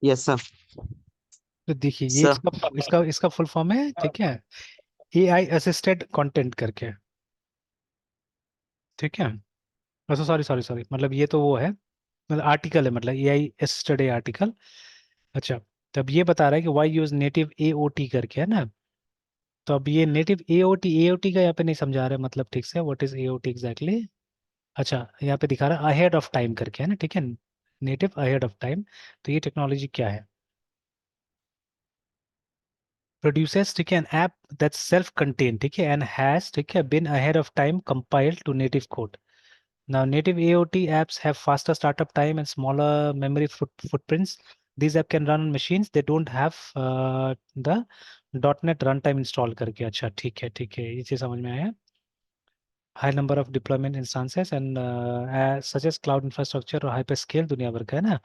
Yes sir. तो देखिए ये सर। इसका इसका इसका फुल फॉर्म है, ठीक है, एआई असिस्टेड कंटेंट करके, ठीक है। अच्छा सॉरी सॉरी सॉरी, मतलब ये तो वो है, मतलब आर्टिकल है, मतलब एआई असिस्टेड है आर्टिकल। अच्छा, तब ये बता रहा है कि वाई यूज नेटिव एओटी करके, है ना। तो अब ये नेटिव एओटी, एओटी का यहाँ पे नहीं समझा रहा है मतलब ठीक से, व्हाट इज एओटी एग्जैक्टली। अच्छा, यहाँ पे दिखा रहा है अहेड ऑफ टाइम करके, है ना, ठीक है, नेटिव अहेड ऑफ टाइम। तो ये टेक्नोलॉजी क्या है? प्रोड्यूसेस, ठीक है, an app that's self contain, ठीक है, एंड हैज, ठीक है, been ahead of time compiled to native code. Now, native AOT apps have faster startup time and smaller memory footprints. These app can run on machines they don't have the .NET runtime install करके। अच्छा ठीक है ठीक है, ये चीज़ समझ में आया। High number of deployment instances and such as cloud infrastructure और हाइपर स्केल दुनिया भर का, है ना।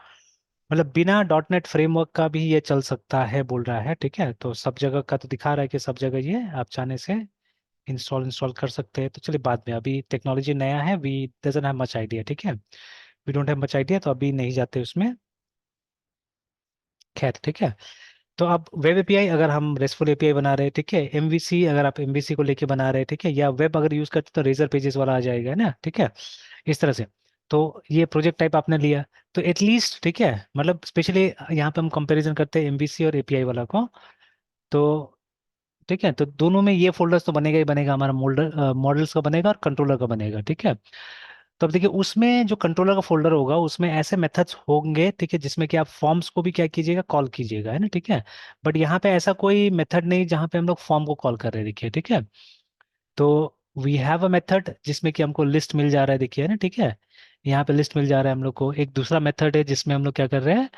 मतलब बिना .NET फ्रेमवर्क का भी ये चल सकता है बोल रहा है, ठीक है। तो सब जगह का तो दिखा रहा है कि सब जगह ये आप चाहने से इंस्टॉल इंस्टॉल कर सकते हैं। तो चलिए बाद में, अभी टेक्नोलॉजी नया है, we doesn't have much idea, ठीक है, we don't have much idea, तो अभी नहीं जाते उसमें। खैर ठीक है। तो अब वेब एपीआई अगर हम रेस्टफुल एपीआई बना रहे हैं, ठीक है, एमवीसी अगर आप एमवीसी को लेके बना रहे हैं, ठीक है, या वेब अगर यूज करते तो रेजर पेजेस वाला आ जाएगा, है ना, ठीक है, इस तरह से। तो ये प्रोजेक्ट टाइप आपने लिया, तो एटलीस्ट ठीक है, मतलब स्पेशली यहाँ पे हम कंपैरिजन करते हैं एमवीसी और एपीआई वाला को। तो ठीक है, तो दोनों में ये फोल्डर्स तो बनेगा ही बनेगा, हमारा मॉडल्स का बनेगा और कंट्रोलर का बनेगा, ठीक है। तो अब देखिए उसमें जो कंट्रोलर का फोल्डर होगा उसमें ऐसे मेथड्स होंगे, ठीक है, जिसमें कि आप फॉर्म्स को भी क्या कीजिएगा, कॉल कीजिएगा, है ना, ठीक है। बट यहाँ पे ऐसा कोई मेथड नहीं जहाँ पे हम लोग फॉर्म को कॉल कर रहे हैं, देखिए, ठीक है। तो वी हैव अ मेथड जिसमें कि हमको लिस्ट मिल जा रहा है, देखिए, है ना, ठीक है। यहाँ पे लिस्ट मिल जा रहा है हम लोग को। एक दूसरा मेथड है जिसमें हम लोग क्या कर रहे हैं,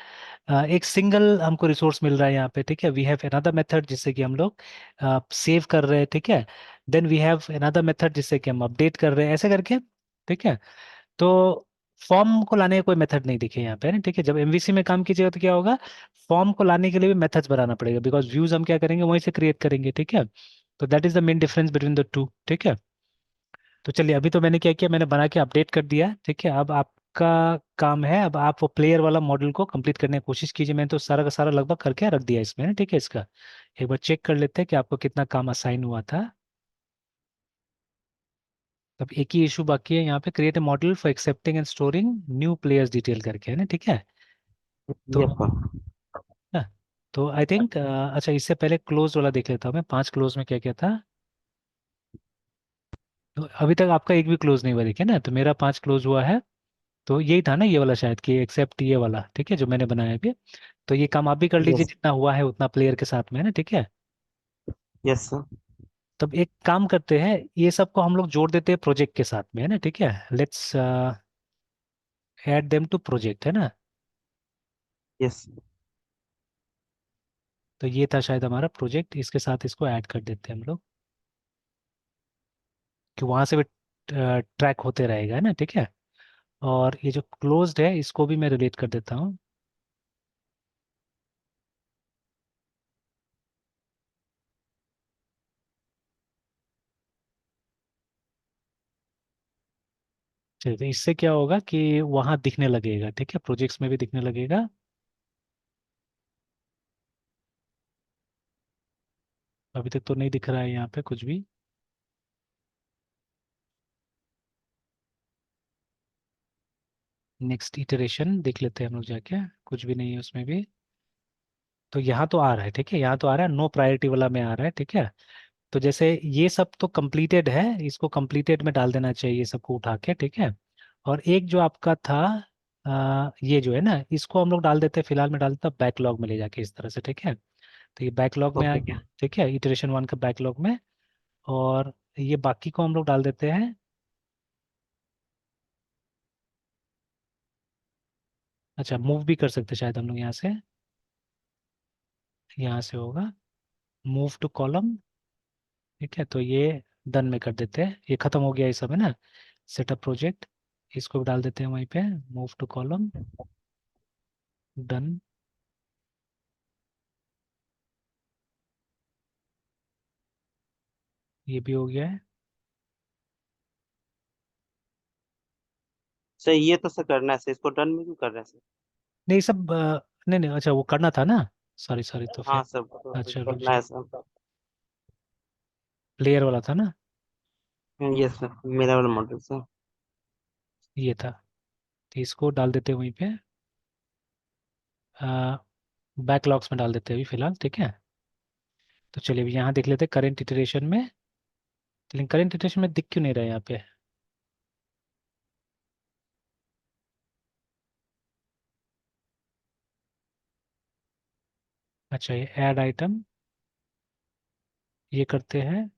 एक सिंगल हमको रिसोर्स मिल रहा है यहाँ पे, ठीक है। वी हैव अनदर मेथड जिससे कि हम लोग सेव कर रहे हैं, ठीक है। Then we have another method जिससे कि हम अपडेट कर रहे हैं, ऐसे करके, ठीक है। तो फॉर्म को लाने का कोई मेथड नहीं दिखे यहाँ पे, है ना, ठीक है। जब एमवीसी में काम कीजिएगा तो क्या होगा, फॉर्म को लाने के लिए भी मेथड्स बनाना पड़ेगा, बिकॉज व्यूज हम क्या करेंगे वहीं से क्रिएट करेंगे, ठीक है। तो that is the main difference between the two, ठीक है। तो चलिए अभी तो मैंने क्या किया, मैंने बना के अपडेट कर दिया, ठीक है। अब आपका काम है, अब आप वो प्लेयर वाला मॉडल को कंप्लीट करने की कोशिश कीजिए। मैंने तो सारा का सारा लगभग करके रख दिया इसमें ना, ठीक है। इसका एक बार चेक कर लेते हैं कि आपको कितना काम असाइन हुआ था। अब एक ही इशू बाकी है यहाँ पे, create a model for accepting and storing new players detail करके, है ना, ठीक है। तो यस सर। हाँ, तो आई थिंक अच्छा, इससे पहले क्लोज वाला देख लेता हूँ मैं, 5 क्लोज में क्या क्या था। तो अभी तक आपका एक भी क्लोज नहीं हुआ, देखिए ना, तो मेरा 5 क्लोज हुआ है। तो यही था ना ये वाला शायद, कि एक्सेप्ट ये वाला, ठीक है, जो मैंने बनाया अभी। तो ये काम आप भी कर लीजिए, यस। जितना हुआ है उतना प्लेयर के साथ में, है ना, ठीक है। Yes sir. तब एक काम करते हैं, ये सबको हम लोग जोड़ देते हैं प्रोजेक्ट के साथ में, है ना, ठीक है। Let's add them to project, है ना। यस। तो ये था शायद हमारा प्रोजेक्ट, इसके साथ इसको ऐड कर देते हैं हम लोग, कि वहां से भी ट्रैक होते रहेगा, है ना, ठीक है। और ये जो क्लोज्ड है इसको भी मैं रिलेट कर देता हूँ। चलिए, तो इससे क्या होगा कि वहां दिखने लगेगा, ठीक है, प्रोजेक्ट्स में भी दिखने लगेगा। अभी तक तो नहीं दिख रहा है यहाँ पे कुछ भी। नेक्स्ट इटरेशन देख लेते हैं हम लोग जाके, कुछ भी नहीं है उसमें भी। तो यहाँ तो आ रहा है, ठीक है, यहाँ तो आ रहा है, नो प्रायोरिटी वाला में आ रहा है, ठीक है। तो जैसे ये सब तो कंप्लीटेड है, इसको कंप्लीटेड में डाल देना चाहिए सबको उठा के, ठीक है। और एक जो आपका था, ये जो है ना, इसको हम लोग डाल देते हैं, फिलहाल में डाल देता बैकलॉग में ले जाके, इस तरह से, ठीक है। तो ये बैकलॉग में आ ओके गया, सर। ठीक है, इटरेशन 1 का बैकलॉग में। और ये बाकी को हम लोग डाल देते हैं। अच्छा, मूव भी कर सकते हैं शायद हम लोग यहाँ से होगा, मूव टू कॉलम, ठीक है। तो ये डन में कर देते हैं, ये खत्म हो गया ये सब, है ना। सेटअप प्रोजेक्ट, इसको भी डाल देते हैं वहीं पे, मूव टू कॉलम, डन। ये भी हो गया है। सर ये तो सर करना है सर, इसको डन में क्यों कर रहे हैं सर? नहीं सब नहीं नहीं, अच्छा वो करना था ना। सॉरी सॉरी, तो हाँ फिर सर, अच्छा रुक करना जाओ। है सर। लेयर वाला था ना। यस सर, मेरा वाला मॉडल सर। ये था। तो इसको डाल देते हैं वहीं पे, बैकलॉग्स में डाल देते हैं अभी फिलहाल, ठीक है। तो चलिए अभी यहाँ देख लेते हैं करंट इटरेशन में। लेकिन करंट इटरेशन में दिख क्यों नहीं रहा है यहाँ पे। अच्छा ये ऐड आइटम, ये करते हैं।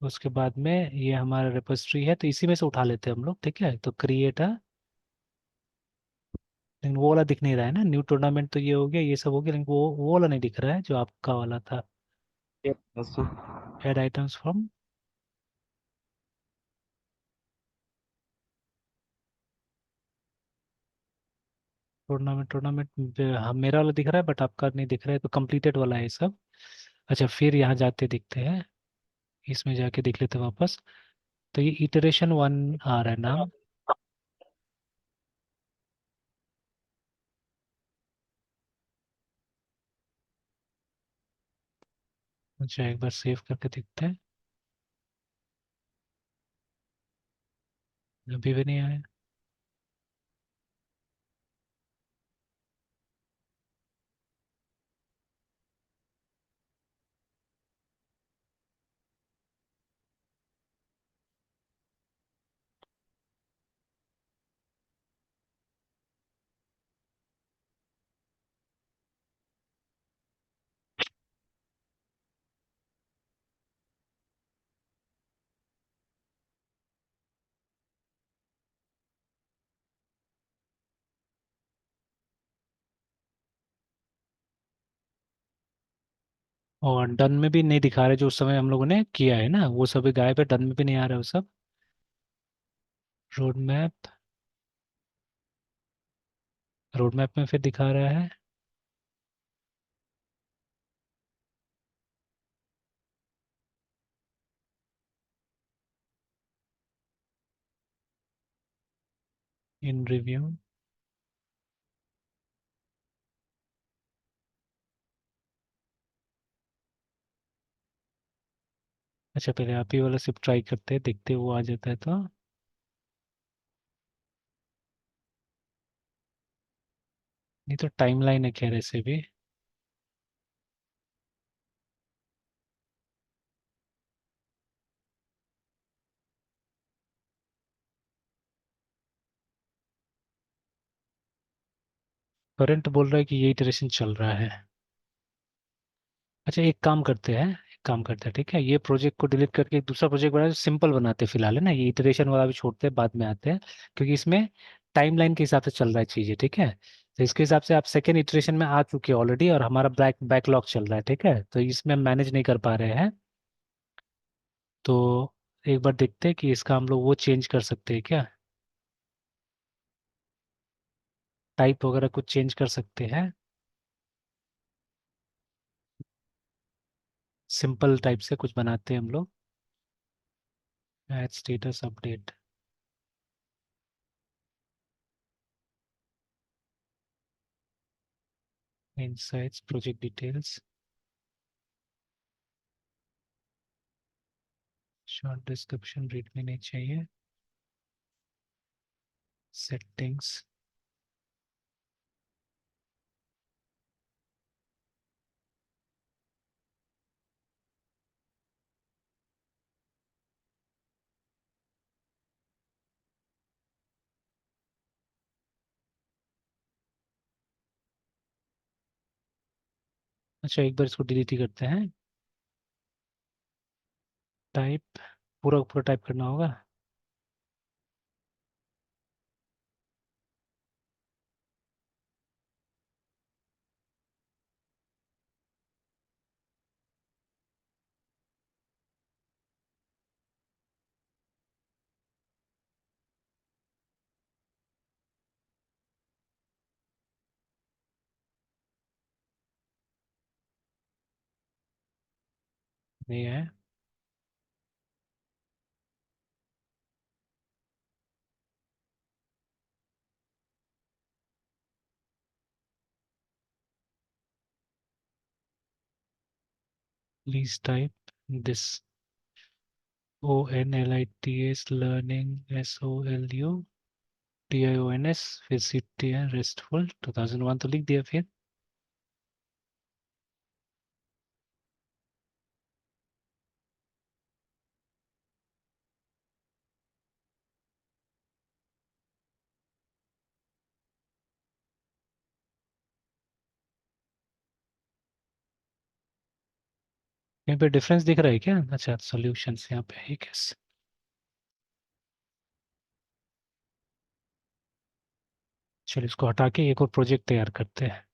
उसके बाद में ये हमारा रेपोजिटरी है, तो इसी में से उठा लेते हैं हम लोग, ठीक है। तो क्रिएट है, लेकिन वो वाला दिख नहीं रहा है ना। न्यू टूर्नामेंट तो ये हो गया, ये सब हो गया, लेकिन वो वाला नहीं दिख रहा है जो आपका वाला था। Yes sir. Add items from tournament. Tournament हाँ मेरा वाला दिख रहा है, बट आपका नहीं दिख रहा है, तो कंप्लीटेड वाला है ये सब। अच्छा फिर यहाँ जाते दिखते हैं, इसमें जाके देख लेते हैं वापस। तो ये इटरेशन वन आ रहा है नाम। अच्छा एक बार सेव करके देखते हैं। अभी भी नहीं आया। और डन में भी नहीं दिखा रहे, जो उस समय हम लोगों ने किया है ना वो सब भी गायब है, डन में भी नहीं आ रहा है वो सब। रोड मैप, रोड मैप में फिर दिखा रहा है। इन रिव्यू। अच्छा पहले आप ही वाला सिर्फ ट्राई करते हैं, देखते हैं वो आ जाता है तो। नहीं तो टाइमलाइन है खैर ऐसे भी। करंट बोल रहा है कि ये इटरेशन चल रहा है। अच्छा एक काम करते हैं, एक काम करते हैं, ठीक है। ये प्रोजेक्ट को डिलीट करके एक दूसरा प्रोजेक्ट बनाए, सिंपल बनाते हैं फिलहाल, है ना। ये इटरेशन वाला भी छोड़ते हैं, बाद में आते हैं, क्योंकि इसमें टाइमलाइन के हिसाब से चल रहा है चीज़ें, ठीक है। तो इसके हिसाब से आप सेकेंड इटरेशन में आ चुके हैं ऑलरेडी, और हमारा बैकलॉग चल रहा है, ठीक है। तो इसमें हम मैनेज नहीं कर पा रहे हैं। तो एक बार देखते हैं कि इसका हम लोग वो चेंज कर सकते हैं क्या, टाइप वगैरह कुछ चेंज कर सकते हैं। सिंपल टाइप से कुछ बनाते हैं हम लोग। Add status update, insights, project details, short description read में नहीं चाहिए, सेटिंग्स। अच्छा एक बार इसको डिलीट ही करते हैं। टाइप, पूरा पूरा टाइप करना होगा। नहीं है। Please type this ONLITS learning SOLU TIONS फिर CTN रेस्टफुल 2001 तो लिख दिया फिर। यहाँ पे डिफरेंस दिख रहा है क्या? अच्छा सॉल्यूशंस यहाँ पे है कैसे? चलो इसको हटा के एक और प्रोजेक्ट तैयार करते हैं।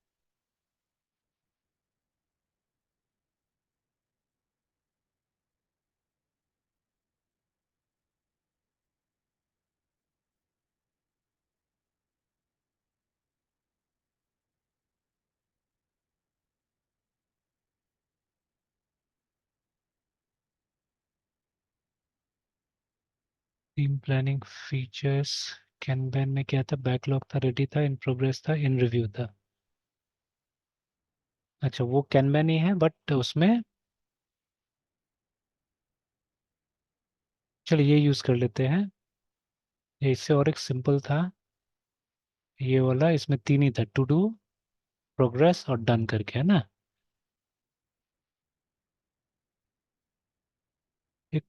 टीम प्लानिंग फीचर्स कैनबैन में क्या था? बैकलॉग था, रेडी था, इन प्रोग्रेस था, इन रिव्यू था। अच्छा वो कैनबैन ही है बट उसमें, चलिए ये यूज़ कर लेते हैं। ये इससे और एक सिंपल था, ये वाला इसमें तीन ही था, टू डू, प्रोग्रेस और डन करके, है ना? एक,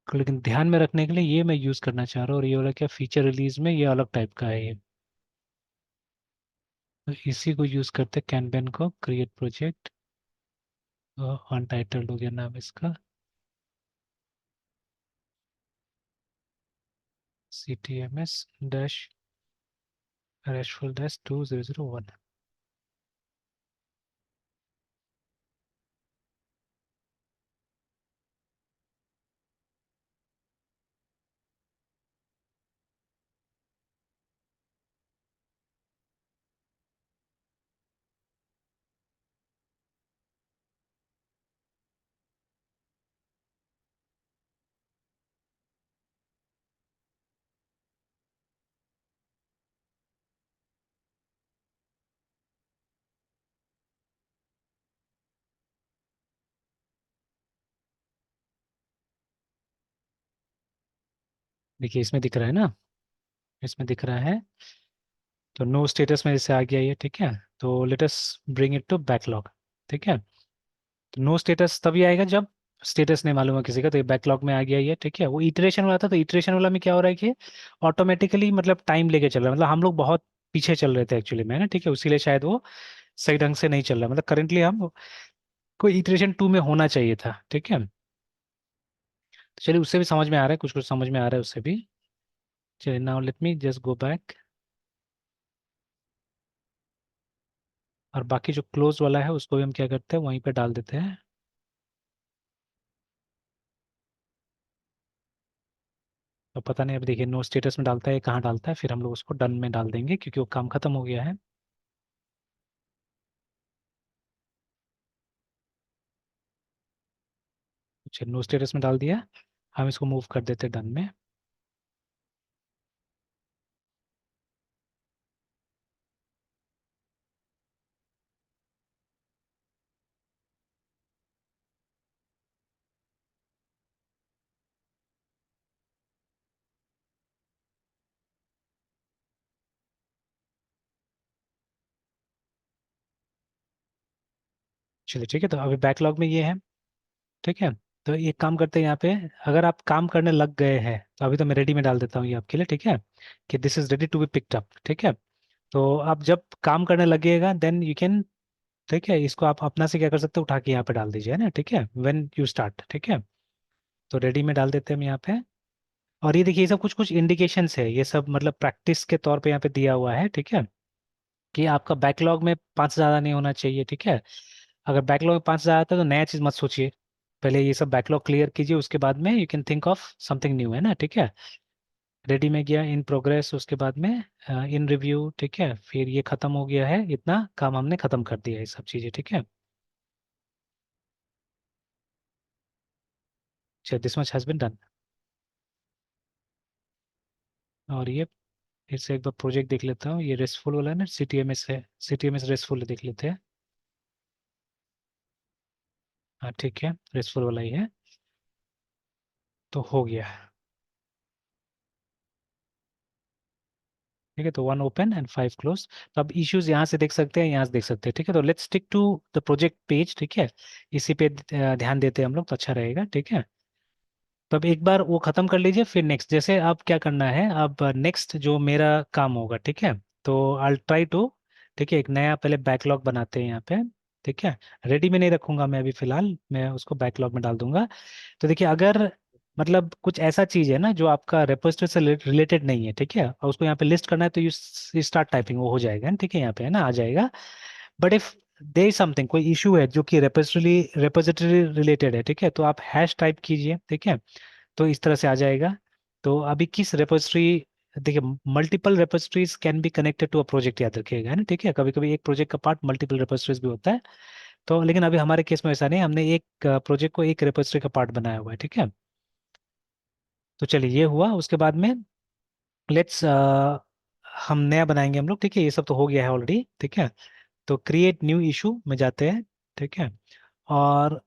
लेकिन ध्यान में रखने के लिए ये मैं यूज़ करना चाह रहा हूँ, और ये वाला क्या फीचर रिलीज में ये अलग टाइप का है ये। तो इसी को यूज़ करते कैनबैन को, क्रिएट प्रोजेक्ट, अनटाइटल्ड हो गया नाम इसका, CTMS डैश रेस्टफुल डैश 2001। देखिए इसमें दिख रहा है ना, इसमें दिख रहा है। तो नो स्टेटस में जैसे आ गया ये, ठीक है। तो let us bring it to backlog, ठीक है। तो नो स्टेटस तभी आएगा जब स्टेटस नहीं मालूम है किसी का, तो ये बैकलॉग में आ गया ये, ठीक है। वो इटरेशन वाला था, तो इटरेशन वाला में क्या हो रहा है कि ऑटोमेटिकली मतलब टाइम लेके चल रहा है, मतलब हम लोग बहुत पीछे चल रहे थे एक्चुअली में, है ना, ठीक है। उसीलिए शायद वो सही ढंग से नहीं चल रहा, मतलब करेंटली हम कोई इटरेशन 2 में होना चाहिए था, ठीक है। तो चलिए उससे भी समझ में आ रहा है, कुछ कुछ समझ में आ रहा है उससे भी। चलिए now let me just go back, और बाकी जो क्लोज वाला है उसको भी हम क्या करते हैं, वहीं पे डाल देते हैं। तो पता नहीं, अब देखिए नो स्टेटस में डालता है, कहाँ डालता है, फिर हम लोग उसको डन में डाल देंगे क्योंकि वो काम खत्म हो गया है। चलिए नो स्टेटस में डाल दिया, हम इसको मूव कर देते हैं डन में। चलिए ठीक है, तो अभी बैकलॉग में ये है, ठीक है। तो एक काम करते हैं यहाँ पे, अगर आप काम करने लग गए हैं तो अभी तो मैं रेडी में डाल देता हूँ ये आपके लिए, ठीक है, कि this is ready to be picked up, ठीक है। तो आप जब काम करने लगिएगा देन यू कैन, ठीक है, इसको आप अपना से क्या कर सकते हो, उठा के यहाँ पे डाल दीजिए, है ना, ठीक है, व्हेन यू स्टार्ट, ठीक है। तो रेडी में डाल देते हैं हम यहाँ पे। और ये देखिए ये सब कुछ कुछ इंडिकेशंस है, ये सब मतलब प्रैक्टिस के तौर पे यहाँ पे दिया हुआ है, ठीक है, कि आपका बैकलॉग में 5 ज़्यादा नहीं होना चाहिए, ठीक है। अगर बैकलॉग में 5 ज़्यादा आता है तो नया चीज़ मत सोचिए, पहले ये सब बैकलॉग क्लियर कीजिए, उसके बाद में you can think of something new, है ना, ठीक है। रेडी में गया, इन प्रोग्रेस, उसके बाद में इन रिव्यू, ठीक है, फिर ये खत्म हो गया है, इतना काम हमने खत्म कर दिया है, ये सब चीज़ें, ठीक है। अच्छा this much has been done. और ये फिर से एक बार प्रोजेक्ट देख लेता हूँ, ये रेस्टफुल वाला है ना, CTMS है, CTMS रेस्टफुल देख लेते हैं। हाँ ठीक है, रेस्टफुल वाला ही है। तो हो गया। ठीक है, तो 1 ओपन एंड 5 क्लोज। तो अब इश्यूज यहाँ से देख सकते हैं, यहाँ से देख सकते हैं। ठीक है, तो let's stick to the project page. ठीक है, इसी पे ध्यान देते हैं हम लोग तो अच्छा रहेगा। ठीक है, तो अब एक बार वो खत्म कर लीजिए, फिर नेक्स्ट जैसे अब क्या करना है, अब नेक्स्ट जो मेरा काम होगा, ठीक है, तो आई ट्राई टू, ठीक है, एक नया पहले बैकलॉग बनाते हैं यहाँ पे। ठीक है, रेडी में नहीं रखूंगा मैं अभी फिलहाल, मैं उसको बैकलॉग में डाल दूंगा। तो देखिए, अगर मतलब कुछ ऐसा चीज है ना जो आपका रेपोजिटरी से रिलेटेड नहीं है, ठीक है, और उसको यहाँ पे लिस्ट करना है, तो यू स्टार्ट टाइपिंग, वो हो जाएगा ना, ठीक है, यहाँ पे है ना, आ जाएगा। But if there is something, कोई इशू है जो कि रेपोजिटरी रिलेटेड है, ठीक है, तो आप हैश टाइप कीजिए। ठीक है, तो इस तरह से आ जाएगा। तो अभी किस रेपोजिटरी, देखिए, multiple repositories can be connected to a project, याद रखिएगा, है ना, ठीक है, कभी कभी एक प्रोजेक्ट का पार्ट मल्टीपल रेपोजिटरीज भी होता है। तो लेकिन अभी हमारे केस में ऐसा नहीं है, हमने एक प्रोजेक्ट को एक रेपोजिटरी का पार्ट बनाया हुआ है। ठीक है, तो चलिए ये हुआ, उसके बाद में लेट्स हम नया बनाएंगे हम लोग। ठीक है, ये सब तो हो गया है ऑलरेडी। ठीक है, तो क्रिएट न्यू इशू में जाते हैं। ठीक है, और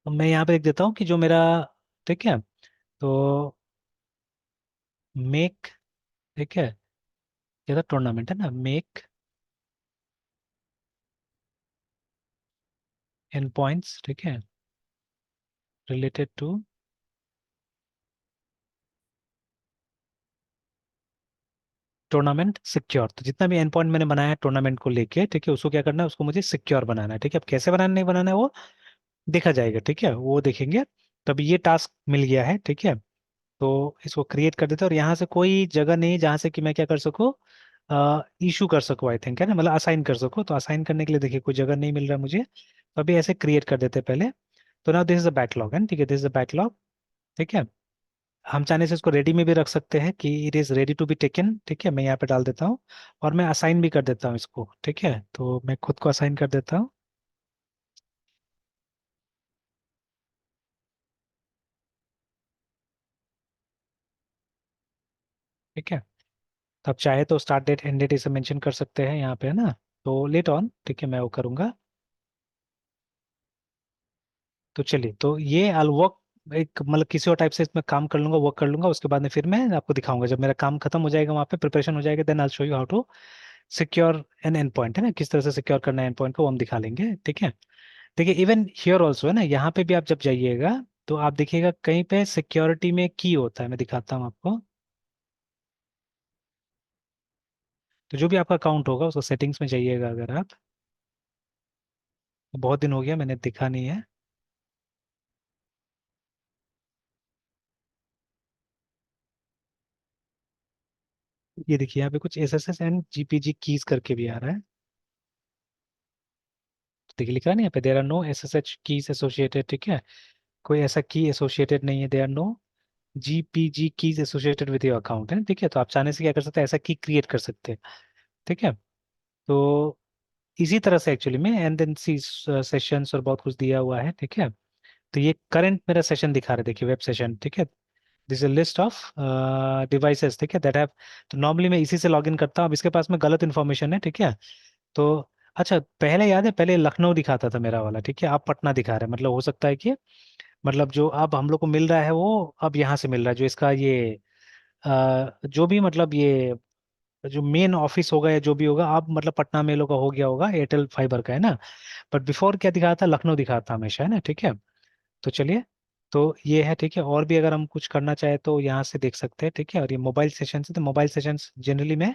मैं यहाँ पे लिख देता हूँ कि जो मेरा, ठीक है, तो मेक, ठीक है, ये तो टूर्नामेंट है ना, मेक एंड पॉइंट्स, ठीक है, रिलेटेड टू टूर्नामेंट सिक्योर। तो जितना भी एंड पॉइंट मैंने बनाया है टूर्नामेंट को लेके, ठीक है, उसको क्या करना है, उसको मुझे सिक्योर बनाना है। ठीक है, अब कैसे बनाना, नहीं बनाना है वो देखा जाएगा। ठीक है, वो देखेंगे। तब ये टास्क मिल गया है। ठीक है, तो इसको क्रिएट कर देते हैं, और यहाँ से कोई जगह नहीं जहाँ से कि मैं क्या कर सकूँ, इशू कर सकूँ, आई थिंक, है ना, मतलब असाइन कर सकूँ। तो असाइन करने के लिए देखिए कोई जगह नहीं मिल रहा है मुझे, तो अभी ऐसे क्रिएट कर देते हैं पहले। तो ना दिस इज अ बैकलॉग, है, ठीक है, दिस इज अ बैकलॉग। ठीक है, हम चाहने से इसको रेडी में भी रख सकते हैं कि it is ready to be taken. ठीक है, मैं यहाँ पे डाल देता हूँ, और मैं असाइन भी कर देता हूँ इसको। ठीक है, तो मैं खुद को असाइन कर देता हूँ। ठीक है, तो आप चाहे तो स्टार्ट डेट एंड डेट इसे मेंशन कर सकते हैं यहाँ पे, है ना, तो लेट ऑन, ठीक है, मैं वो करूँगा। तो चलिए, तो ये आई वर्क, एक मतलब किसी और टाइप से इसमें काम कर लूंगा, वर्क कर लूंगा, उसके बाद में फिर मैं आपको दिखाऊंगा जब मेरा काम खत्म हो जाएगा, वहाँ पे प्रिपरेशन हो जाएगा, then I show you how to secure an end point, है ना, किस तरह से सिक्योर करना है एंड पॉइंट को, वो हम दिखा लेंगे। ठीक है, देखिए इवन हियर ऑल्सो, है ना, यहाँ पे भी आप जब जाइएगा तो आप देखिएगा कहीं पे सिक्योरिटी में की होता है, मैं दिखाता हूँ आपको। तो जो भी आपका अकाउंट होगा उसको सेटिंग्स में जाइएगा अगर आप, बहुत दिन हो गया मैंने दिखा नहीं है। ये देखिए यहाँ पे कुछ S S S and GPG keys करके भी आ रहा है। देखिए लिखा है ना यहाँ पे, there are no S S H keys associated. ठीक है, कोई ऐसा की एसोसिएटेड नहीं है, there are no GPG keys associated with your account, है। ठीक है, तो आप चाहने से क्या कर सकते हैं, ऐसा की क्रिएट कर सकते हैं। ठीक है, तो इसी तरह से एक्चुअली में एंड देन सी सेशंस और बहुत कुछ दिया हुआ है। ठीक है, तो ये करंट मेरा सेशन दिखा रहा है, देखिए वेब सेशन। ठीक है, this is list of devices, ठीक है, दैट हैव। तो नॉर्मली मैं इसी से लॉगिन करता हूँ, अब इसके पास में गलत इन्फॉर्मेशन है। ठीक है, तो अच्छा, पहले याद है, पहले लखनऊ दिखाता था मेरा वाला, ठीक है, अब पटना दिखा रहा है, मतलब हो सकता है कि मतलब जो अब हम लोग को मिल रहा है वो अब यहाँ से मिल रहा है, जो इसका ये जो भी मतलब ये जो मेन ऑफिस होगा या जो भी होगा, अब मतलब पटना में लोग का हो गया होगा, एयरटेल फाइबर का, है ना। बट बिफोर क्या दिखा था, लखनऊ दिखा था हमेशा, है ना। ठीक है, तो चलिए, तो ये है। ठीक है, और भी अगर हम कुछ करना चाहे तो यहाँ से देख सकते हैं। ठीक है, और ये मोबाइल सेशन से, तो मोबाइल सेशंस जनरली मैं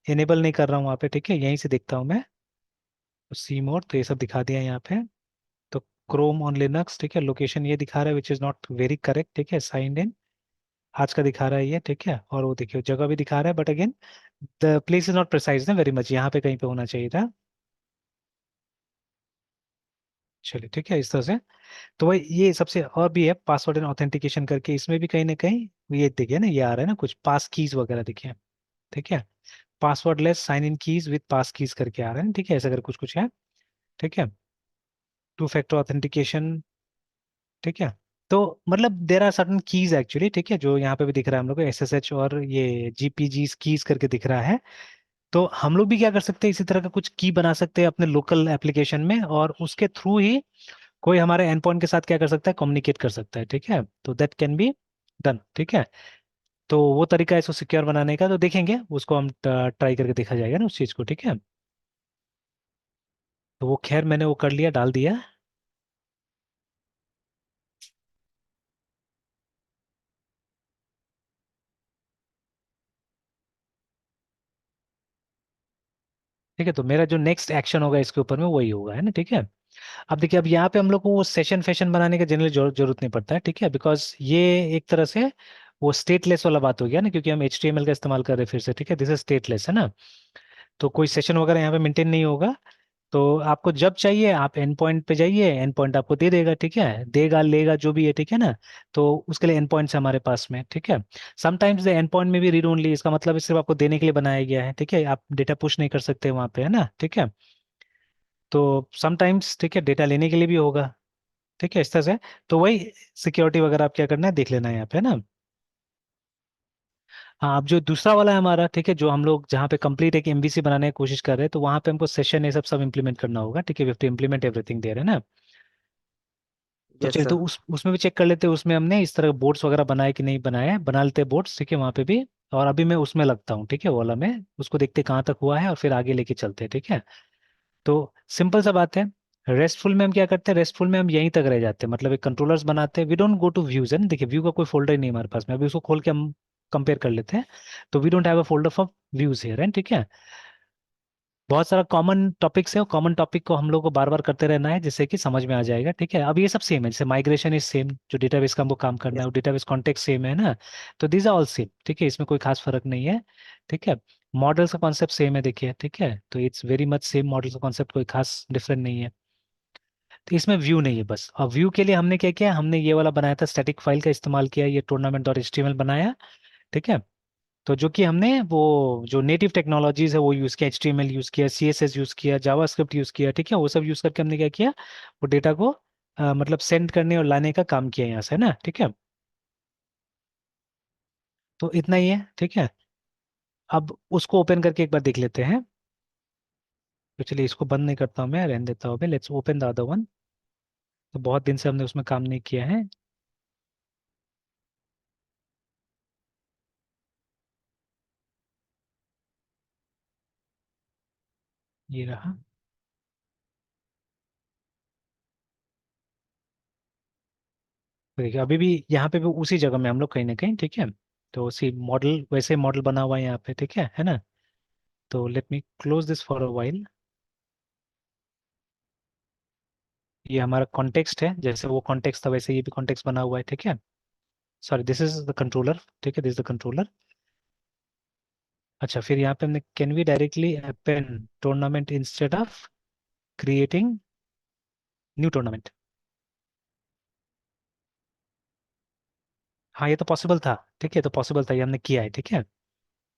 इनेबल नहीं कर रहा हूँ वहाँ पे। ठीक है, यहीं से देखता हूँ मैं, सी मोड, तो ये सब दिखा दिया यहाँ पे। तो क्रोम ऑन लिनक्स, ठीक है, लोकेशन ये दिखा रहा है which is not very correct. ठीक है, साइंड इन आज का दिखा रहा है ये। ठीक है, और वो देखिए जगह भी दिखा रहा है, but again the place is not precise ना वेरी मच, यहाँ पे कहीं पे होना चाहिए था। चलिए, ठीक है, इस तरह से। तो वही ये सबसे और भी है, पासवर्ड एंड ऑथेंटिकेशन करके, इसमें भी कहीं ना कहीं ये देखिए ना, ये आ रहा है ना कुछ पास कीज वगैरह, देखिए। ठीक है, password less sign in keys with pass keys करके आ रहा है ना। ठीक है, ऐसा कर कुछ कुछ है। ठीक है, टू फैक्टर ऑथेंटिकेशन। ठीक है, तो मतलब there are certain keys actually, ठीक है, जो यहाँ पे भी दिख रहा है हम लोग को, एस एस एच और ये जीपीजी कीज करके दिख रहा है। तो हम लोग भी क्या कर सकते हैं, इसी तरह का कुछ की बना सकते हैं अपने लोकल एप्लीकेशन में, और उसके थ्रू ही कोई हमारे एंड पॉइंट के साथ क्या कर सकता है, कम्युनिकेट कर सकता है, ठीक है, तो दैट कैन बी डन, ठीक है। तो वो तरीका है इसको सिक्योर बनाने का, तो देखेंगे उसको, हम ट्राई करके देखा जाएगा ना उस चीज़ को, ठीक है। तो वो खैर मैंने वो कर लिया, डाल दिया। ठीक है, तो मेरा जो नेक्स्ट एक्शन होगा इसके ऊपर में वही होगा, है ना, ठीक है। अब देखिए, अब यहाँ पे हम लोग को वो सेशन फैशन बनाने की जनरली जरूरत नहीं पड़ता है, ठीक है, बिकॉज ये एक तरह से वो स्टेटलेस वाला बात हो गया ना, क्योंकि हम HTML का इस्तेमाल कर रहे हैं फिर से, ठीक है, दिस इज स्टेटलेस, है ना। तो कोई सेशन वगैरह यहाँ पे मेंटेन नहीं होगा। तो आपको जब चाहिए आप एंड पॉइंट पे जाइए, एंड पॉइंट आपको दे देगा, ठीक है, देगा लेगा जो भी है, ठीक है ना। तो उसके लिए एंड पॉइंट्स हमारे पास में, ठीक है। समटाइम्स द एंड पॉइंट में भी रीड ओनली, इसका मतलब है सिर्फ आपको देने के लिए बनाया गया है, ठीक है, आप डेटा पुश नहीं कर सकते वहां पे, है ना, ठीक है। तो समटाइम्स, ठीक है, डेटा लेने के लिए भी होगा, ठीक है, इस तरह से। तो वही सिक्योरिटी वगैरह आप क्या करना है देख लेना है यहाँ पे, है ना। हाँ, अब जो दूसरा वाला है हमारा, ठीक है, जो हम लोग जहाँ पे कंप्लीट एक MVC बनाने की कोशिश कर रहे हैं, तो वहाँ पे हमको सेशन ये सब सब इम्प्लीमेंट करना होगा, ठीक है, we have to implement everything there, है ना। तो यस चलिए, तो सर। उसमें भी चेक कर लेते हैं, उसमें हमने इस तरह बोर्ड्स वगैरह बनाए कि नहीं बनाए हैं, बना लेते हैं बोर्ड्स, ठीक है, वहाँ पे भी। और अभी मैं उसमें लगता हूँ, ठीक है, वो वाला में उसको देखते हैं कहाँ तक हुआ है, और फिर आगे लेके चलते हैं, ठीक है। तो सिंपल सा बात है, रेस्टफुल में हम क्या करते हैं, रेस्टफुल में हम यहीं तक रह जाते हैं, मतलब एक कंट्रोलर्स बनाते हैं, we don't go to views, है ना, देखिए व्यू का कोई फोल्डर ही नहीं है हमारे पास में, अभी उसको खोल के हम कंपेयर कर लेते हैं। तो we don't have a folder for views here, है, ठीक है। बहुत सारा कॉमन टॉपिक्स है, और कॉमन टॉपिक को हम लोग को बार बार करते रहना है, जिससे कि समझ में आ जाएगा, ठीक है। अब ये सब सेम है, जैसे माइग्रेशन इज सेम, जो डेटाबेस का हमको काम करना है, यस। वो डेटाबेस कॉन्टेक्स्ट सेम है ना। तो दीज आर ऑल सेम, ठीक है, इसमें कोई खास फर्क नहीं है, ठीक है। मॉडल्स का कॉन्सेप्ट सेम है, देखिए, ठीक है, तो it's very much same, models का कॉन्सेप्ट कोई खास डिफरेंट नहीं है। तो इसमें व्यू नहीं है बस, और व्यू के लिए हमने क्या किया, हमने ये वाला बनाया था, स्टैटिक फाइल का इस्तेमाल किया, ये tournament.html बनाया, ठीक है। तो जो कि हमने वो जो नेटिव टेक्नोलॉजीज है वो यूज़ किया, HTML यूज़ किया, CSS यूज़ किया, जावास्क्रिप्ट यूज़ किया, ठीक है, वो सब यूज़ करके हमने क्या किया, वो डेटा को मतलब सेंड करने और लाने का काम किया यहाँ से, है ना, ठीक है। तो इतना ही है, ठीक है। अब उसको ओपन करके एक बार देख लेते हैं। तो चलिए, इसको बंद नहीं करता हूँ मैं, रहने देता हूँ, let's open the other one. तो बहुत दिन से हमने उसमें काम नहीं किया है। ये रहा। तो देखिए, अभी भी यहाँ पे भी उसी जगह में हम लोग कहीं ना कहीं, ठीक है। तो उसी मॉडल, वैसे मॉडल बना हुआ है यहाँ पे, ठीक है ना। तो let me close this for a while. ये हमारा कॉन्टेक्स्ट है, जैसे वो कॉन्टेक्स्ट था वैसे ये भी कॉन्टेक्स्ट बना हुआ है, ठीक है। Sorry, this is the controller, ठीक है, दिस इज द कंट्रोलर। अच्छा, फिर यहाँ पे हमने can we directly append tournament instead of creating new tournament. हाँ, ये तो पॉसिबल था, ठीक है, तो पॉसिबल था, ये हमने किया है, ठीक है,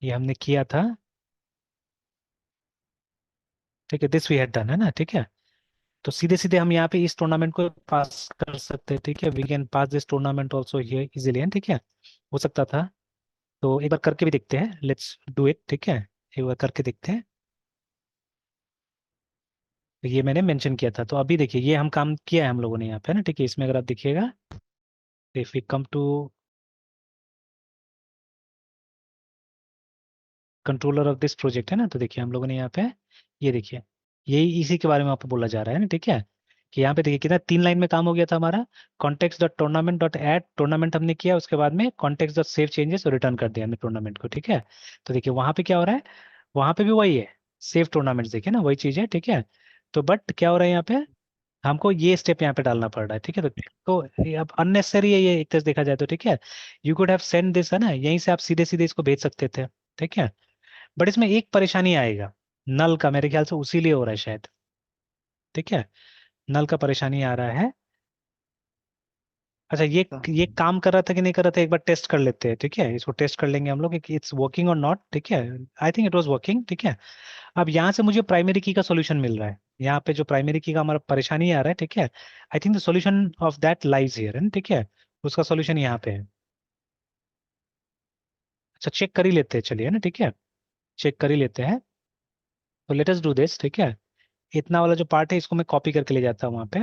ये हमने किया था, ठीक है, दिस वी हैड डन, है ना, ठीक है। तो सीधे सीधे हम यहाँ पे इस टूर्नामेंट को पास कर सकते हैं, ठीक है, we can pass this tournament also here easily, ठीक है, हो सकता था। तो एक बार करके भी देखते हैं, लेट्स डू इट, ठीक है, एक बार करके देखते हैं। तो ये मैंने मेंशन किया था, तो अभी देखिए ये हम काम किया है हम लोगों ने यहाँ पे ना, ठीक है, इसमें अगर आप देखिएगा, if we come to controller of this project, है ना, तो देखिए हम लोगों ने यहाँ पे, ये देखिए, यही इसी के बारे में आपको बोला जा रहा है ना, ठीक है, कि यहाँ पे देखिए कितना 3 लाइन में काम हो गया था हमारा। Context dot tournament dot add tournament हमने किया, उसके बाद में कॉन्टेक्स्ट डॉट सेव चेंजेस और रिटर्न कर दिया हमने टूर्नामेंट को, ठीक है। तो देखिए वहां पे क्या हो रहा है, वहां पे भी वही है, सेव टूर्नामेंट्स, देखिए ना वही चीज है, ठीक है। तो बट क्या हो रहा है यहाँ पे, हमको ये स्टेप यहाँ पे डालना पड़ रहा है, ठीक है। तो ये अब अननेसेसरी है ये, एक तरह से देखा जाए तो, ठीक है। You could have send this, है ना, यहीं से आप सीधे सीधे इसको भेज सकते थे, ठीक है। बट इसमें एक परेशानी आएगा, नल का, मेरे ख्याल से उसी लिए हो रहा है शायद, ठीक है, नल का परेशानी आ रहा है। अच्छा, ये काम कर रहा था कि नहीं कर रहा था, एक बार टेस्ट कर लेते हैं, ठीक है, इसको टेस्ट कर लेंगे हम लोग कि इट्स वर्किंग और नॉट, ठीक है। I think it was working, ठीक है। अब यहाँ से मुझे प्राइमरी की का सोल्यूशन मिल रहा है, यहाँ पे जो प्राइमरी की का हमारा परेशानी आ रहा है, ठीक है। I think the solution of that lies here, है ना, ठीक है, उसका सॉल्यूशन यहाँ पे है। अच्छा, चेक कर ही लेते हैं, चलिए ना, ठीक है, चेक कर ही लेते हैं। तो लेट अस डू दिस, ठीक है। इतना वाला जो पार्ट है इसको मैं कॉपी करके ले जाता हूँ वहाँ पे।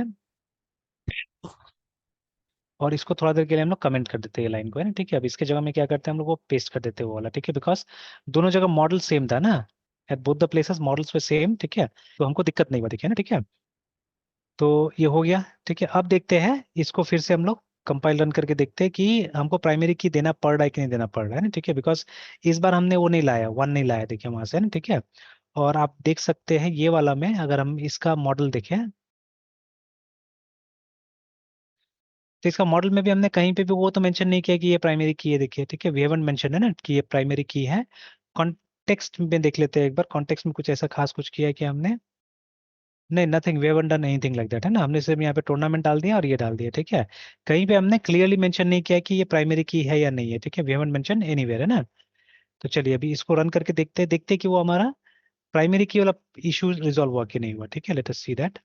और इसको थोड़ा देर के लिए हम लोग कमेंट कर देते हैं लाइन को, है ना, ठीक है। अब इसके जगह में क्या करते हैं हम लोग, वो पेस्ट कर देते हैं वो वाला, ठीक है, बिकॉज दोनों जगह मॉडल सेम था ना, at both the places models way same, ठीक है, तो हमको दिक्कत नहीं हुआ, ठीक है ना, ठीक है। तो ये हो गया, ठीक है। अब देखते हैं इसको फिर से हम लोग कंपाइल रन करके देखते हैं कि हमको प्राइमरी की देना पड़ रहा है कि नहीं देना पड़ रहा है ना, ठीक है, बिकॉज इस बार हमने वो नहीं लाया, वन नहीं लाया, देखिए वहां से, है ना, ठीक है। और आप देख सकते हैं ये वाला में अगर हम इसका मॉडल देखें, तो इसका मॉडल में भी हमने कहीं पे भी वो तो मेंशन नहीं किया कि ये प्राइमरी की है, देखिए, ठीक है, वी हैवंट मेंशन है ना कि ये प्राइमरी की है। कॉन्टेक्स्ट में देख लेते हैं एक बार, कॉन्टेक्स्ट में कुछ ऐसा खास कुछ किया है कि हमने, नहीं, nothing, we haven't done anything like that, है ना, हमने सिर्फ यहाँ पे टूर्नामेंट डाल दिया और ये डाल दिया, ठीक है। कहीं पे हमने क्लियरली मेंशन नहीं किया कि ये प्राइमरी की है या नहीं है, ठीक है, वी हैवंट मेंशन एनीवेयर, है ना। तो चलिए अभी इसको रन करके देखते हैं कि वो हमारा प्राइमरी की वाला इशू रिजॉल्व हुआ कि नहीं हुआ, ठीक है, लेट अस सी दैट।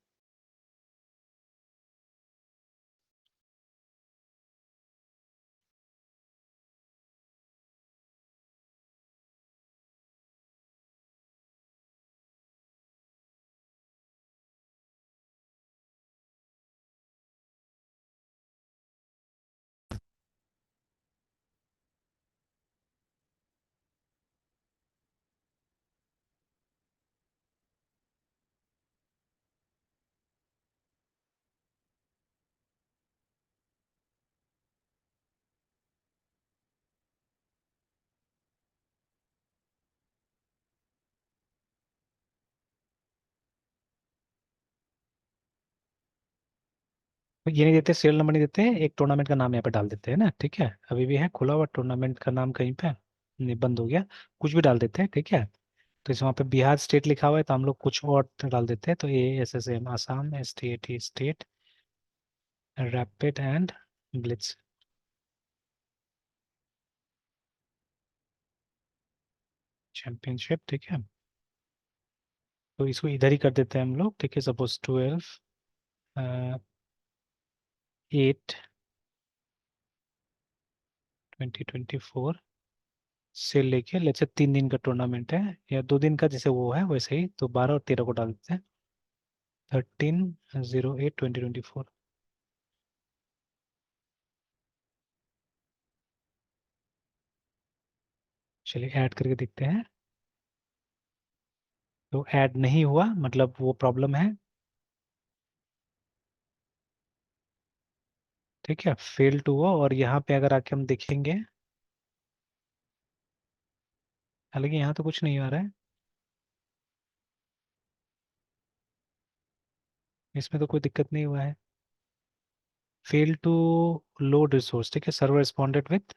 ये नहीं देते, सीरियल नंबर नहीं देते, एक टूर्नामेंट का नाम यहाँ पे डाल देते हैं ना, ठीक है, अभी भी है खुला हुआ टूर्नामेंट का नाम कहीं पे नहीं, बंद हो गया, कुछ भी डाल देते हैं, ठीक है। तो इस वहाँ पे बिहार स्टेट लिखा हुआ है तो हम लोग कुछ और डाल देते हैं, तो ASSM Assam, STAT state, rapid and Blitz championship, ठीक है। तो इसको इधर ही कर देते हैं हम लोग, ठीक है, सपोज 12 8 2024 से लेके लेट्स से 3 दिन का टूर्नामेंट है या 2 दिन का, जैसे वो है वैसे ही, तो 12 और 13 को डाल देते हैं, 13/08/2024। चलिए ऐड करके देखते हैं, तो ऐड नहीं हुआ, मतलब वो प्रॉब्लम है, ठीक है, फेल टू हुआ। और यहाँ पे अगर आके हम देखेंगे, हालांकि यहाँ तो कुछ नहीं आ रहा है, इसमें तो कोई दिक्कत नहीं हुआ है, फेल टू लोड रिसोर्स, ठीक है, server responded with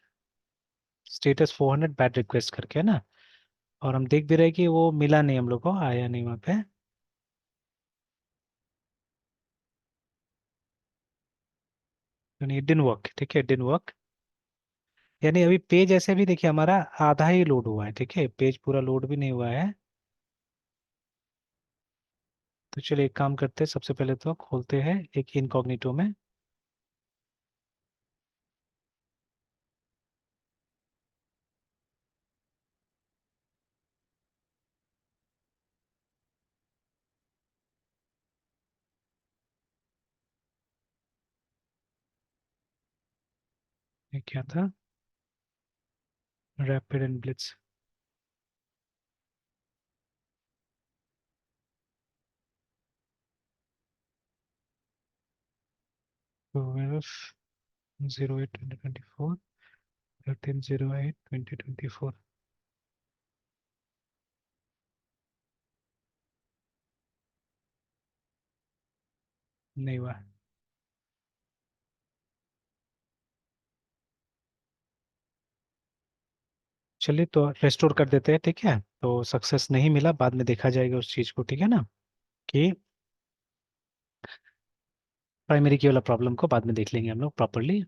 status 400 bad request करके, है ना। और हम देख भी रहे हैं कि वो मिला नहीं, हम लोग को आया नहीं वहाँ पे, यानी इट डिडंट वर्क, ठीक है, इट डिडंट वर्क। यानी अभी पेज ऐसे भी देखिए हमारा आधा ही लोड हुआ है, ठीक है, पेज पूरा लोड भी नहीं हुआ है। तो चलिए एक काम करते हैं, सबसे पहले तो खोलते हैं एक इनकॉग्निटो में, ये क्या था, रैपिड एंड ब्लिट्स, ट्वेल्व 08/2024, 13/08/2024, नहीं हुआ। चलिए तो रेस्टोर कर देते हैं, ठीक है, तो सक्सेस नहीं मिला, बाद में देखा जाएगा उस चीज को, ठीक है ना, कि प्राइमरी की वाला प्रॉब्लम को बाद में देख लेंगे हम लोग प्रॉपरली।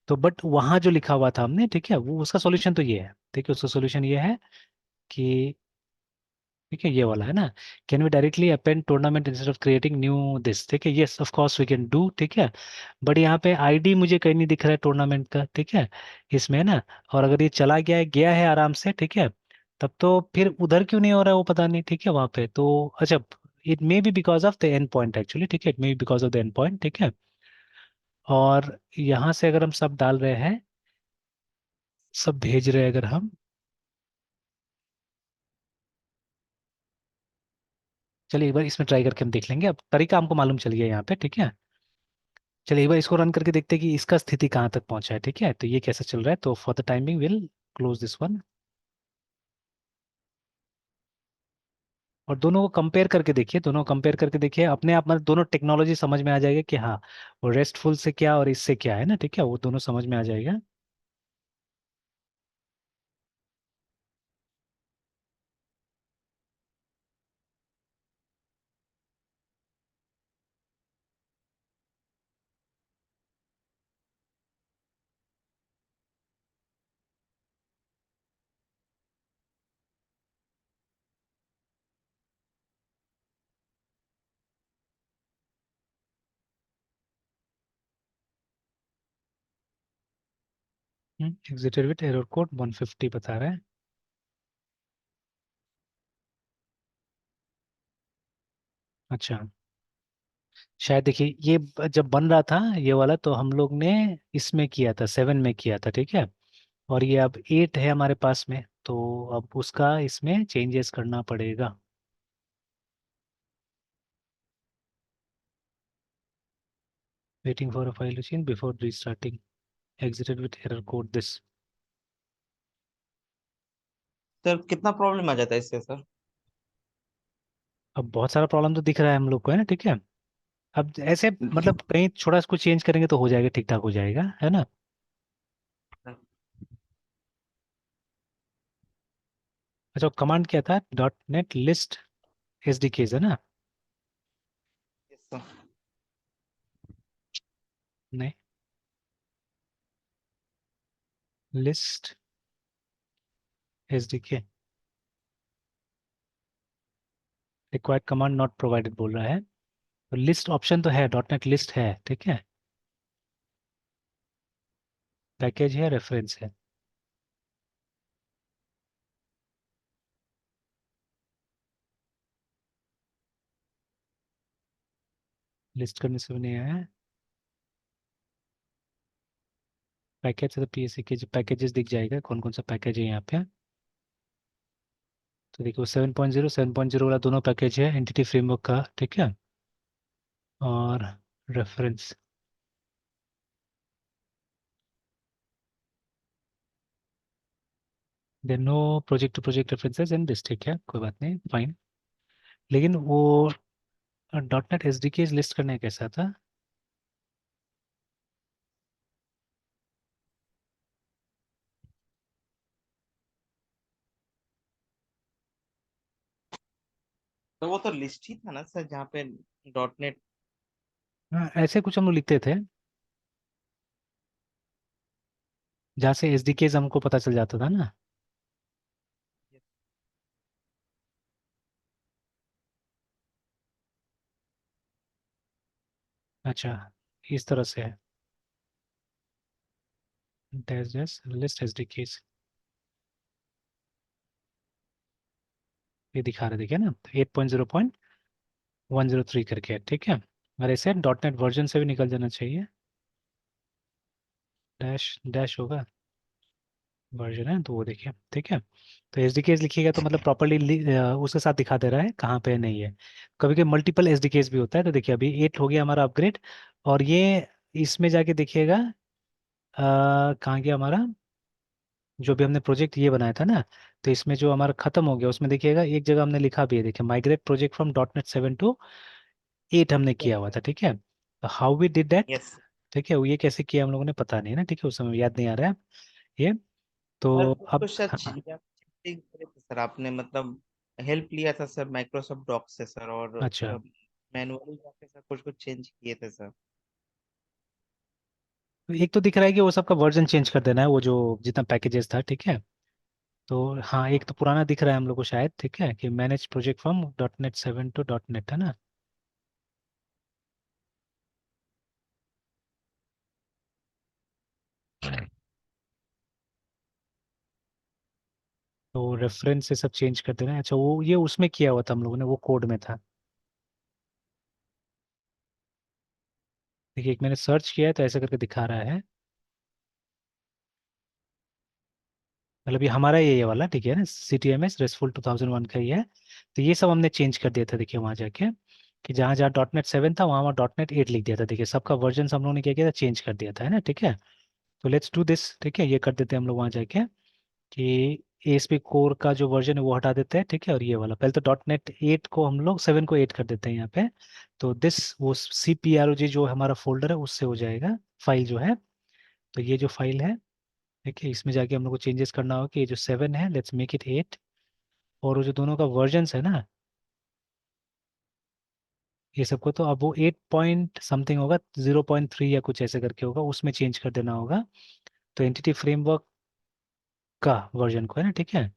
तो बट वहां जो लिखा हुआ था हमने, ठीक है, वो उसका सॉल्यूशन तो ये है, ठीक है, उसका सॉल्यूशन ये है कि, ठीक है, ये वाला है ना, can we directly append tournament instead of creating new this, ठीक है, yes of course we can do, ठीक है। बट यहाँ पे आईडी मुझे कहीं नहीं दिख रहा है टूर्नामेंट का, ठीक है, इसमें ना। और अगर ये चला गया है आराम से, ठीक है, तब तो फिर उधर क्यों नहीं हो रहा है वो पता नहीं, ठीक है, वहां पे तो अच्छा, it may be because of the end point actually, ठीक है, it may be because of the end point, ठीक है। और यहाँ से अगर हम सब डाल रहे हैं, सब भेज रहे हैं अगर हम, चलिए एक बार इसमें ट्राई करके हम देख लेंगे। अब तरीका हमको मालूम चल गया यहाँ पे, ठीक है। चलिए एक बार इसको रन करके देखते हैं कि इसका स्थिति कहाँ तक पहुंचा है, ठीक है। तो ये कैसे चल रहा है, तो for the timing will close this one. और दोनों को कंपेयर करके देखिए, दोनों कंपेयर करके देखिए, अपने आप मतलब दोनों टेक्नोलॉजी समझ में आ जाएगा कि हाँ वो रेस्टफुल से क्या और इससे क्या है ना, ठीक है, वो दोनों समझ में आ जाएगा। एग्जिटेड विथ एरर कोड 150 बता रहा है। अच्छा, शायद देखिए ये जब बन रहा था ये वाला, तो हम लोग ने इसमें किया था, 7 में किया था, ठीक है। और ये अब 8 है हमारे पास में, तो अब उसका इसमें चेंजेस करना पड़ेगा। Waiting for a file machine before restarting, exerted with error code this. Sir कितना प्रॉब्लम आ जाता है इससे सर? अब बहुत सारा प्रॉब्लम तो दिख रहा है हम लोग को, है ना, ठीक है। अब ऐसे मतलब कहीं छोटा इसको चेंज करेंगे तो हो जाएगा, ठीक ठाक हो जाएगा, है ना। अच्छा, कमांड क्या था, dot net list S D Ks, है ना। Yes sir. नहीं, list S D K required command not provided बोल रहा है। तो लिस्ट ऑप्शन तो है, डॉट नेट लिस्ट है, ठीक है। पैकेज है, रेफरेंस है। लिस्ट करने से भी नहीं आया है। पैकेज है तो पीएससी के जो पैकेजेस दिख जाएगा, कौन कौन सा पैकेज है यहाँ पे। तो देखो 7.0 वाला दोनों पैकेज है एंटिटी फ्रेमवर्क का, ठीक है। और reference, then no project to project references in this, ठीक है, कोई बात नहीं, फाइन। लेकिन वो dot net S D K list करने कैसा था। तो वो तो लिस्ट ही था ना सर, जहाँ पे डॉट नेट। हाँ, ऐसे कुछ हम लोग लिखते थे जहाँ से एस डी के हमको पता चल जाता था ना। अच्छा, इस तरह से है, dash dash list S D के, ये दिखा रहे, देखिए ना, 8.0.103 करके है, ठीक है। और ऐसे डॉट नेट वर्जन से भी निकल जाना चाहिए, डैश डैश होगा, वर्जन है तो वो देखिए, ठीक है। तो एस डी केस लिखिएगा तो मतलब प्रॉपरली उसके साथ दिखा दे रहा है कहाँ पे नहीं है। कभी कभी मल्टीपल एस डी केस भी होता है, तो देखिए अभी 8 हो गया हमारा अपग्रेड। और ये इसमें जाके देखिएगा, कहाँ गया हमारा, जो भी हमने प्रोजेक्ट ये बनाया था ना, तो इसमें जो हमारा खत्म हो गया उसमें देखिएगा एक जगह हमने लिखा भी है, देखिए migrate project from dot net 7 to 8 हमने किया हुआ था, ठीक है। How we did that, yes. ठीक है, वो ये कैसे किया हम लोगों ने पता नहीं है ना, ठीक है, उस समय याद नहीं आ रहा है ये। सर तो वो तो अब शायद हाँ, चीजें आप चेंज करे थे सर, आपने मतलब हेल्प लिया था सर माइक्रोसॉफ्ट डॉक से सर, और अच्छा, मैनुअली जाके सर कुछ कुछ चेंज किए थे सर। तो एक तो दिख रहा है कि वो सबका वर्जन चेंज कर देना है, वो जो जितना पैकेजेस था, ठीक है। तो हाँ, एक हाँ। तो पुराना दिख रहा है हम लोग को शायद, ठीक है, कि manage project from .NET 7 to .NET, है ना। तो रेफरेंस से सब चेंज कर देना है, अच्छा वो ये उसमें किया हुआ था हम लोगों ने, वो कोड में था। देखिए एक मैंने सर्च किया है तो ऐसा करके दिखा रहा है। मतलब ये हमारा ये वाला ठीक है ना, CTMS रेस्टफुल 2001 का ही है। तो ये सब हमने चेंज कर दिया था देखिए वहाँ जाके, कि जहाँ जहाँ .NET 7 था वहाँ वहाँ .NET 8 लिख दिया था। देखिए सबका वर्जन हम लोगों ने क्या किया था, चेंज कर दिया था, है ना, ठीक है। तो लेट्स डू दिस, ठीक है, ये कर देते हैं हम लोग वहाँ जाके कि ASP कोर का जो वर्जन है वो हटा देते हैं, ठीक है। और ये वाला पहले तो .NET 8 को हम लोग 7 को 8 कर देते हैं यहाँ पे। तो दिस वो CPROG जो हमारा फोल्डर है उससे हो जाएगा, फाइल जो है। तो ये जो फाइल है, देखिए इसमें जाके हम लोग को चेंजेस करना होगा कि ये जो 7 है लेट्स मेक इट 8। और वो जो दोनों का वर्जन्स है ना, ये सबको तो अब वो 8 पॉइंट समथिंग होगा, 0.3 या कुछ ऐसे करके होगा, उसमें चेंज कर देना होगा। तो एंटिटी फ्रेमवर्क का वर्जन को है ना, ठीक है।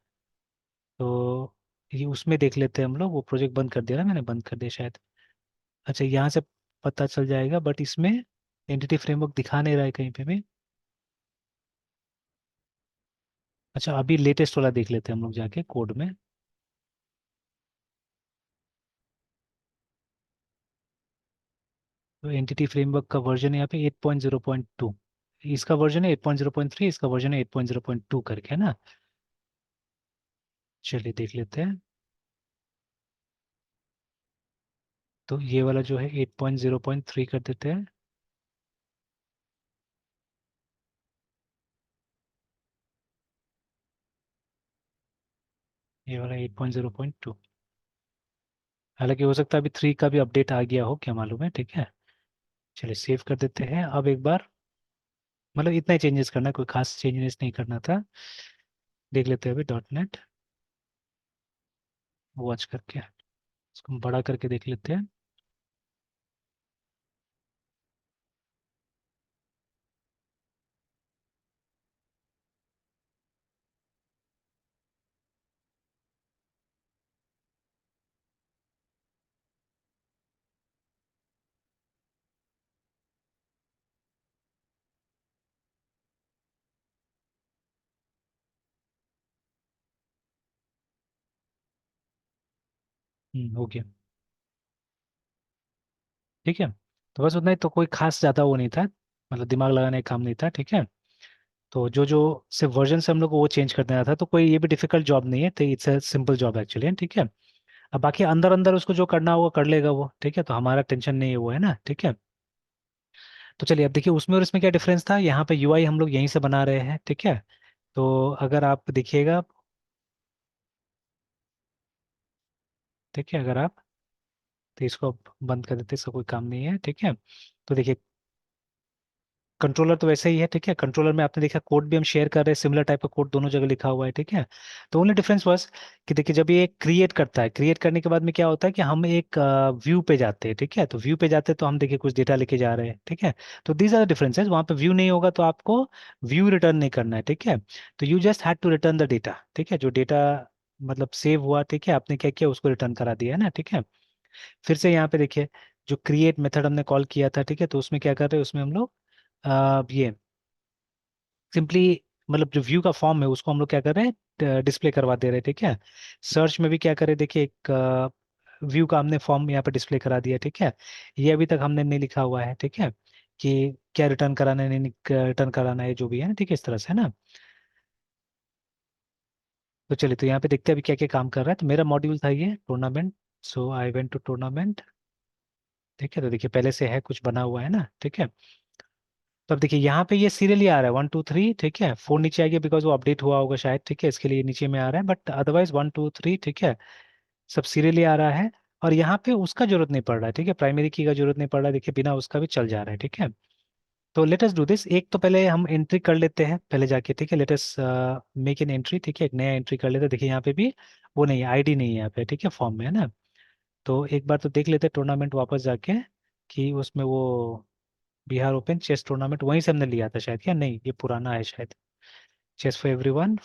तो ये उसमें देख लेते हैं हम लोग, वो प्रोजेक्ट बंद कर दिया ना मैंने, बंद कर दिया शायद। अच्छा यहाँ से पता चल जाएगा, बट इसमें एंटिटी फ्रेमवर्क दिखा नहीं रहा है कहीं पे भी। अच्छा अभी लेटेस्ट वाला देख लेते हैं हम लोग जाके कोड में। तो एंटिटी फ्रेमवर्क का वर्जन है यहाँ पे 8.0.2। इसका वर्जन है 8.0.3, इसका वर्जन है 8.0.2 करके, है ना। चलिए देख लेते हैं। तो ये वाला जो है 8.0.3 कर देते हैं। ये वाला 8.0.2। हालांकि हो सकता है अभी 3 का भी अपडेट आ गया हो, क्या मालूम है, ठीक है। चलिए सेव कर देते हैं अब एक बार। मतलब इतना ही चेंजेस करना है, कोई खास चेंजेस नहीं करना था। देख लेते हैं अभी .NET वॉच करके, इसको हम बड़ा करके देख लेते हैं। हो गया, ठीक है। तो बस उतना ही, तो कोई खास ज़्यादा वो नहीं था, मतलब दिमाग लगाने का काम नहीं था, ठीक है। तो जो जो सिर्फ वर्जन से हम लोग को वो चेंज कर देना था, तो कोई ये भी डिफिकल्ट जॉब नहीं है, तो it's a simple job actually, ठीक है। अब बाकी अंदर अंदर उसको जो करना होगा कर लेगा वो, ठीक है, तो हमारा टेंशन नहीं है वो, है ना, ठीक है। तो चलिए अब देखिए उसमें और इसमें क्या डिफरेंस था। यहाँ पे UI हम लोग यहीं से बना रहे हैं, ठीक है। तो अगर आप देखिएगा, ठीक है, अगर आप, तो इसको अब बंद कर देते, इसका कोई काम नहीं है, ठीक है। तो देखिए कंट्रोलर तो वैसे ही है, ठीक है। कंट्रोलर में आपने देखा कोड भी हम शेयर कर रहे हैं, सिमिलर टाइप का कोड दोनों जगह लिखा हुआ है, ठीक है। तो ओनली डिफरेंस वाज कि देखिए जब ये क्रिएट करता है, क्रिएट करने के बाद में क्या होता है कि हम एक व्यू पे जाते हैं, ठीक है। तो व्यू पे जाते हैं तो हम देखिए कुछ डेटा लेके जा रहे हैं, ठीक है। तो दीज आर द डिफरेंसेस, वहाँ पे व्यू नहीं होगा तो आपको व्यू रिटर्न नहीं करना है, ठीक है। तो you just had to return the data, ठीक है। जो डेटा मतलब सेव हुआ, ठीक है, आपने क्या किया उसको रिटर्न करा दिया है ना, ठीक है। फिर से यहाँ पे देखिए जो क्रिएट मेथड हमने कॉल किया था, ठीक है, तो उसमें क्या कर रहे हैं, उसमें हम लोग ये सिंपली मतलब जो व्यू का फॉर्म है उसको हम लोग क्या कर रहे हैं, डिस्प्ले करवा दे रहे हैं, ठीक है। सर्च में भी क्या करें, देखिए एक व्यू का हमने फॉर्म यहाँ पे डिस्प्ले करा दिया, ठीक है। ये अभी तक हमने नहीं लिखा हुआ है, ठीक है, कि क्या रिटर्न कराना है, नहीं रिटर्न कराना है, जो भी है ना, ठीक है, इस तरह से, है ना। तो चलिए तो यहाँ पे देखते हैं अभी क्या क्या काम कर रहा है। तो मेरा मॉड्यूल था ये tournament, so I went to tournament, ठीक है। तो देखिए पहले से है कुछ बना हुआ है ना, ठीक है। तो अब देखिए यहाँ पे ये सीरियली आ रहा है 1 2 3, ठीक है। 4 नीचे आ गया बिकॉज वो अपडेट हुआ होगा शायद, ठीक है, इसके लिए नीचे में आ रहा है, बट अदरवाइज 1 2 3, ठीक है, सब सीरियली आ रहा है। और यहाँ पे उसका जरूरत नहीं पड़ रहा है, ठीक है, प्राइमरी की का जरूरत नहीं पड़ रहा है, देखिए बिना उसका भी चल जा रहा है, ठीक है। तो लेट अस डू दिस, एक तो पहले हम एंट्री कर लेते हैं पहले जाके, ठीक है। Let us make an entry, ठीक है, एक नया एंट्री कर लेते हैं। देखिए यहाँ पे भी वो नहीं है, ID नहीं है यहाँ पे, ठीक है, फॉर्म में, है ना। तो एक बार तो देख लेते हैं टूर्नामेंट वापस जाके कि उसमें वो बिहार ओपन चेस टूर्नामेंट वहीं से हमने लिया था शायद, या नहीं, ये पुराना है शायद। Chess for everyone